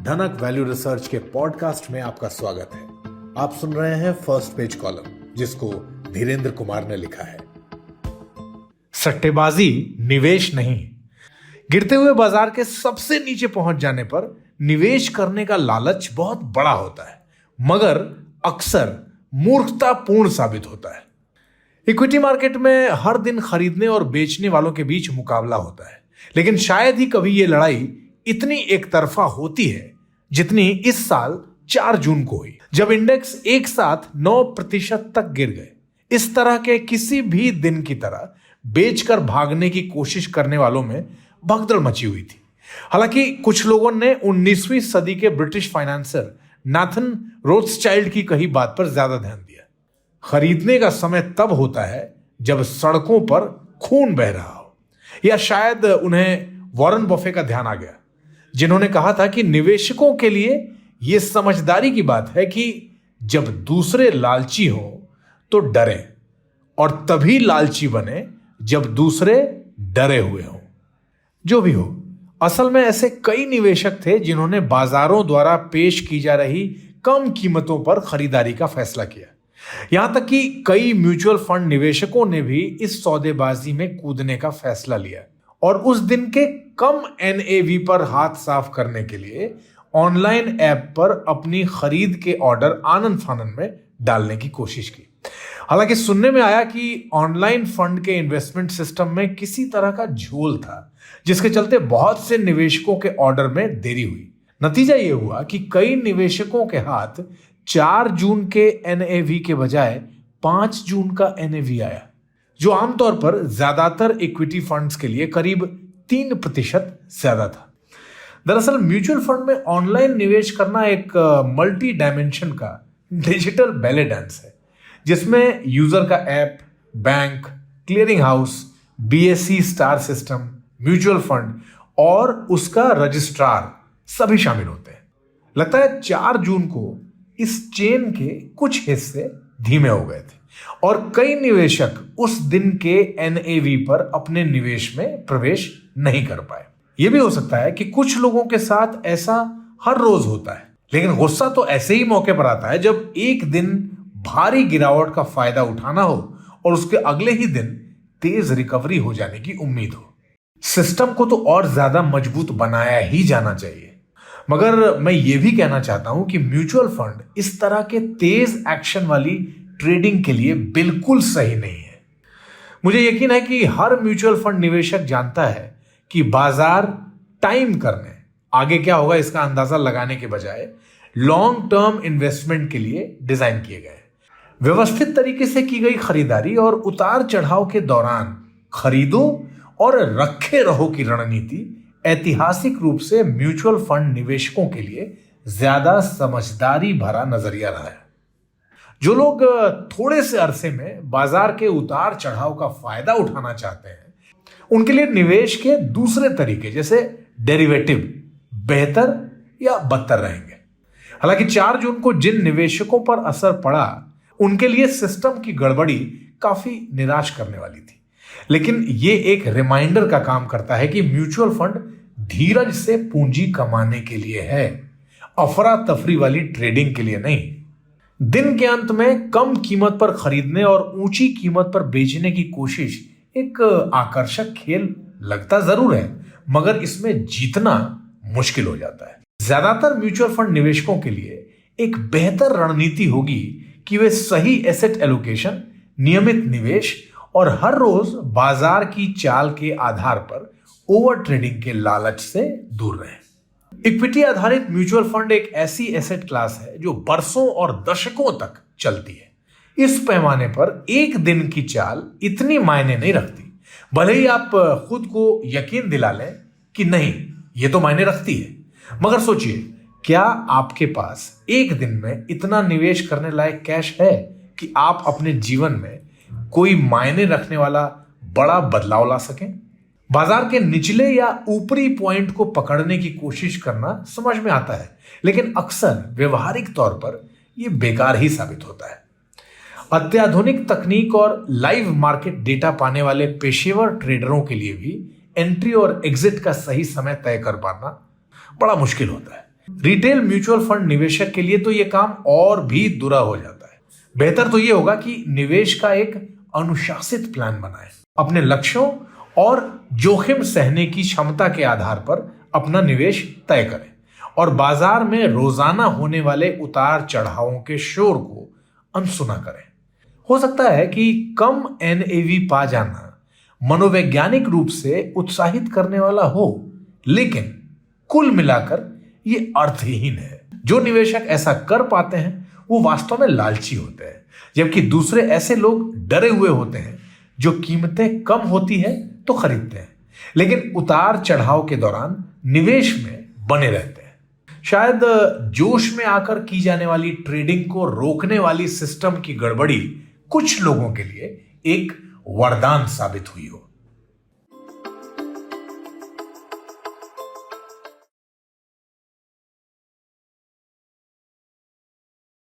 धनक value research के podcast में आपका स्वागत है। आप सुन रहे हैं फर्स्ट पेज कॉलम, जिसको धीरेन्द्र कुमार ने लिखा है। सट्टेबाजी निवेश नहीं। गिरते हुए बाजार के सबसे नीचे पहुंच जाने पर निवेश करने का लालच बहुत बड़ा होता है, मगर अक्सर मूर्खतापूर्ण साबित होता है। इक्विटी मार्केट में हर दिन खरीदने और बेचने वालों के बीच मुकाबला होता है, लेकिन शायद ही कभी यह लड़ाई इतनी एक तरफा होती है जितनी इस साल 4 जून को हुई, जब इंडेक्स एक साथ 9% तक गिर गए। इस तरह के किसी भी दिन की तरह बेचकर भागने की कोशिश करने वालों में भगदड़ मची हुई थी। हालांकि कुछ लोगों ने 19वीं सदी के ब्रिटिश फाइनेंसर नाथन रोथस्चाइल्ड की कही बात पर ज्यादा ध्यान दिया। खरीदने का समय तब होता है जब सड़कों पर खून बह रहा हो। या शायद उन्हें वॉरेन बफे का ध्यान आ गया, जिन्होंने कहा था कि निवेशकों के लिए यह समझदारी की बात है कि जब दूसरे लालची हो तो डरें, और तभी लालची बने जब दूसरे डरे हुए हों। जो भी हो, असल में ऐसे कई निवेशक थे जिन्होंने बाजारों द्वारा पेश की जा रही कम कीमतों पर खरीदारी का फैसला किया। यहां तक कि कई म्यूचुअल फंड निवेशकों ने भी इस सौदेबाजी में कूदने का फैसला लिया और उस दिन के कम एनएवी पर हाथ साफ करने के लिए ऑनलाइन ऐप पर अपनी खरीद के ऑर्डर आनन फानन में डालने की कोशिश की। हालांकि सुनने में आया कि ऑनलाइन फंड के इन्वेस्टमेंट सिस्टम में किसी तरह का झोल था, जिसके चलते बहुत से निवेशकों के ऑर्डर में देरी हुई। नतीजा यह हुआ कि कई निवेशकों के हाथ 4 जून के एनएवी के बजाय 5 जून का एनएवी आया, जो आमतौर पर ज्यादातर इक्विटी फंड्स के लिए करीब 3% ज्यादा था। दरअसल म्यूचुअल फंड में ऑनलाइन निवेश करना एक मल्टी डायमेंशन का डिजिटल बैले डांस है, जिसमें यूजर का app, bank, clearing house, BSE star system, mutual fund और उसका रजिस्ट्रार सभी शामिल होते हैं। लगता है 4 जून को इस चेन के कुछ हिस्से धीमे हो गए थे और कई निवेशक उस दिन के एनएवी पर अपने निवेश में प्रवेश नहीं कर पाए। यह भी हो सकता है कि कुछ लोगों के साथ ऐसा हर रोज होता है, लेकिन गुस्सा तो ऐसे ही मौके पर आता है जब एक दिन भारी गिरावट का फायदा उठाना हो और उसके अगले ही दिन तेज रिकवरी हो जाने की उम्मीद हो। सिस्टम को तो और ज्यादा मजबूत बनाया ही जाना चाहिए, मगर मैं यह भी कहना चाहता हूं कि म्यूचुअल फंड इस तरह के तेज एक्शन वाली ट्रेडिंग के लिए बिल्कुल सही नहीं है। मुझे यकीन है कि हर म्यूचुअल फंड निवेशक जानता है कि बाजार टाइम करने, आगे क्या होगा इसका अंदाजा लगाने के बजाय लॉन्ग टर्म इन्वेस्टमेंट के लिए डिजाइन किए गए। व्यवस्थित तरीके से की गई खरीदारी और उतार चढ़ाव के दौरान खरीदो और रखे रहो की रणनीति ऐतिहासिक रूप से म्यूचुअल फंड निवेशकों के लिए ज्यादा समझदारी भरा नजरिया रहा है। जो लोग थोड़े से अरसे में बाजार के उतार चढ़ाव का फायदा उठाना चाहते हैं, उनके लिए निवेश के दूसरे तरीके जैसे डेरिवेटिव बेहतर या बदतर रहेंगे। हालांकि 4 जून को जिन निवेशकों पर असर पड़ा, उनके लिए सिस्टम की गड़बड़ी काफी निराश करने वाली थी, लेकिन यह एक रिमाइंडर का काम करता है कि म्यूचुअल फंड धीरज से पूंजी कमाने के लिए है, अफरा तफरी वाली ट्रेडिंग के लिए नहीं। दिन के अंत में कम कीमत पर खरीदने और ऊंची कीमत पर बेचने की कोशिश एक आकर्षक खेल लगता जरूर है, मगर इसमें जीतना मुश्किल हो जाता है। ज्यादातर म्यूचुअल फंड निवेशकों के लिए एक बेहतर रणनीति होगी कि वे सही एसेट एलोकेशन, नियमित निवेश और हर रोज बाजार की चाल के आधार पर ओवर ट्रेडिंग के लालच से दूर रहें। इक्विटी आधारित म्यूचुअल फंड एक ऐसी एसेट क्लास है जो बरसों और दशकों तक चलती है। इस पैमाने पर एक दिन की चाल इतनी मायने नहीं रखती, भले ही आप खुद को यकीन दिला लें कि नहीं, ये तो मायने रखती है। मगर सोचिए, क्या आपके पास एक दिन में इतना निवेश करने लायक कैश है कि आप अपने जीवन में कोई मायने रखने वाला बड़ा बदलाव ला सकें? बाजार के निचले या ऊपरी पॉइंट को पकड़ने की कोशिश करना समझ में आता है, लेकिन अक्सर व्यवहारिक तौर पर यह बेकार ही साबित होता है। अत्याधुनिक तकनीक और लाइव मार्केट डेटा पाने वाले पेशेवर ट्रेडरों के लिए भी एंट्री और एग्जिट का सही समय तय कर पाना बड़ा मुश्किल होता है। रिटेल म्यूचुअल फंड निवेशक के लिए तो यह काम और भी दुरा हो जाता है। बेहतर तो यह होगा कि निवेश का एक अनुशासित प्लान बनाएं, अपने लक्ष्यों और जोखिम सहने की क्षमता के आधार पर अपना निवेश तय करें और बाजार में रोजाना होने वाले उतार चढ़ावों के शोर को अनसुना करें। हो सकता है कि कम एनएवी पा जाना मनोवैज्ञानिक रूप से उत्साहित करने वाला हो, लेकिन कुल मिलाकर यह अर्थहीन है। जो निवेशक ऐसा कर पाते हैं वो वास्तव में लालची होते हैं, जबकि दूसरे ऐसे लोग डरे हुए होते हैं जो कीमतें कम होती है तो खरीदते हैं, लेकिन उतार चढ़ाव के दौरान निवेश में बने रहते हैं। शायद जोश में आकर की जाने वाली ट्रेडिंग को रोकने वाली सिस्टम की गड़बड़ी कुछ लोगों के लिए एक वरदान साबित हुई हो।